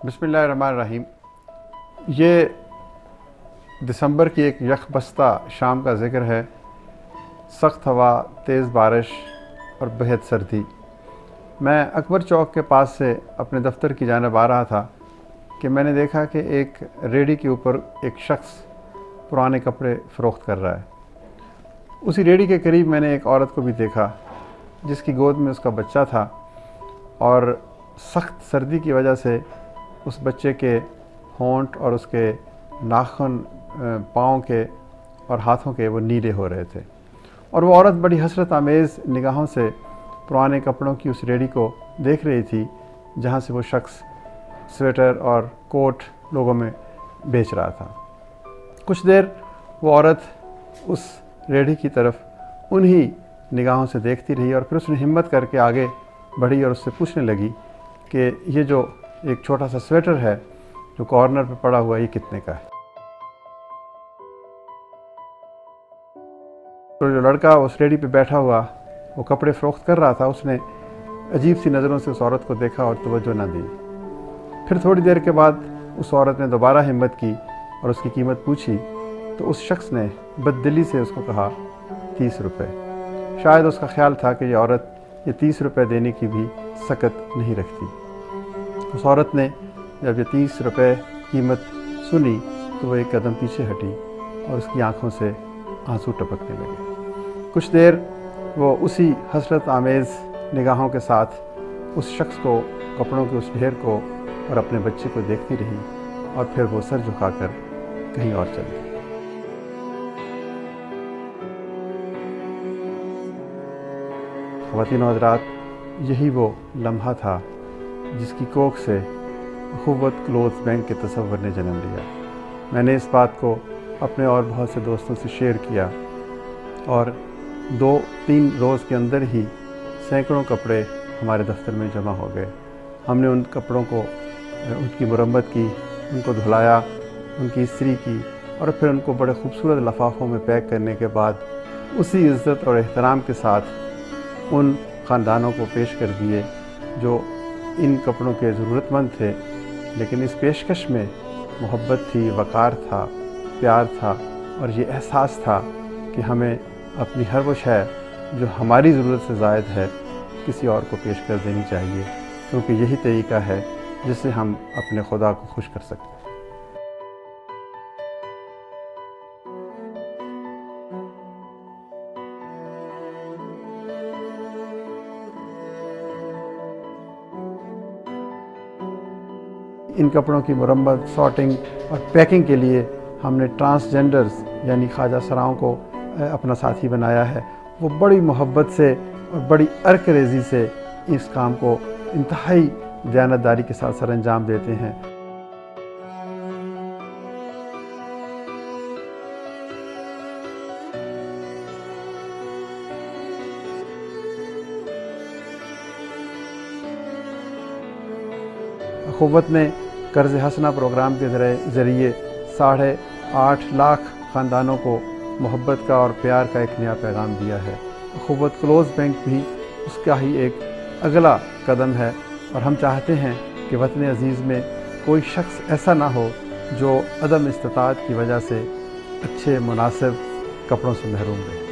बिस्मिल्लाहिर्रहमानिर्रहीम। ये दिसंबर की एक यकबस्ता शाम का ज़िक्र है। सख्त हवा, तेज़ बारिश और बेहद सर्दी। मैं अकबर चौक के पास से अपने दफ्तर की जानिब आ रहा था कि मैंने देखा कि एक रेहड़ी के ऊपर एक शख्स पुराने कपड़े फ़रोख्त कर रहा है। उसी रेहड़ी के करीब मैंने एक औरत को भी देखा जिसकी गोद में उसका बच्चा था और सख्त सर्दी की वजह से उस बच्चे के होंठ और उसके नाखून पाँव के और हाथों के वो नीले हो रहे थे, और वो औरत बड़ी हसरत आमेज़ निगाहों से पुराने कपड़ों की उस रेहड़ी को देख रही थी जहाँ से वो शख्स स्वेटर और कोट लोगों में बेच रहा था। कुछ देर वो औरत उस रेहड़ी की तरफ उन्हीं निगाहों से देखती रही और फिर उसने हिम्मत करके आगे बढ़ी और उससे पूछने लगी कि ये जो एक छोटा सा स्वेटर है जो कॉर्नर पे पड़ा हुआ है, ये कितने का है। तो जो लड़का उस रेहड़ी पे बैठा हुआ वो कपड़े फ़रोख्त कर रहा था, उसने अजीब सी नज़रों से उस औरत को देखा और तवज्जो ना दी। फिर थोड़ी देर के बाद उस औरत ने दोबारा हिम्मत की और उसकी कीमत पूछी तो उस शख्स ने बददिली से उसको कहा 30 रुपये। शायद उसका ख्याल था कि ये औरत ये 30 रुपये देने की भी सकत नहीं रखती। उस औरत ने जब ये 30 रुपये कीमत सुनी तो वो एक कदम पीछे हटी और उसकी आंखों से आंसू टपकने लगे। कुछ देर वो उसी हसरत आमेज़ निगाहों के साथ उस शख्स को, कपड़ों के उस ढेर को और अपने बच्चे को देखती रही और फिर वो सर झुकाकर कहीं और चली गई। ख़वातीन और हज़रात, यही वो लम्हा था जिसकी कोख से अख़ुव्वत क्लोथ्स बैंक के तसव्वुर ने जन्म लिया। मैंने इस बात को अपने और बहुत से दोस्तों से शेयर किया और 2-3 रोज़ के अंदर ही सैकड़ों कपड़े हमारे दफ्तर में जमा हो गए। हमने उन कपड़ों को उनकी मुरम्मत की, उनको धुलाया, उनकी इस्त्री की और फिर उनको बड़े खूबसूरत लिफाफों में पैक करने के बाद उसी इज़्ज़त और एहतराम के साथ उन ख़ानदानों को पेश कर दिए जो इन कपड़ों के ज़रूरतमंद थे। लेकिन इस पेशकश में मोहब्बत थी, वक़ार था, प्यार था और ये एहसास था कि हमें अपनी हर वो शय जो हमारी ज़रूरत से ज़ायद है किसी और को पेश कर देनी चाहिए, क्योंकि यही तरीक़ा है जिससे हम अपने खुदा को खुश कर सकते हैं। इन कपड़ों की मुरम्मत, सॉर्टिंग और पैकिंग के लिए हमने ट्रांसजेंडर्स यानी ख्वाजा सराओं को अपना साथी बनाया है। वो बड़ी मोहब्बत से और बड़ी अर्क रेज़ी से इस काम को इंतहाई दयानतदारी के साथ सर अंजाम देते हैं। अख़ुव्वत ने कर्ज़ हसना प्रोग्राम के ज़रिए 8.5 लाख ख़ानदानों को मोहब्बत का और प्यार का एक नया पैगाम दिया है। अख़ुव्वत क्लोथ्स बैंक भी उसका ही एक अगला कदम है और हम चाहते हैं कि वतन अज़ीज़ में कोई शख्स ऐसा ना हो जो अदम इस्तिताअत की वजह से अच्छे मुनासिब कपड़ों से महरूम रहे।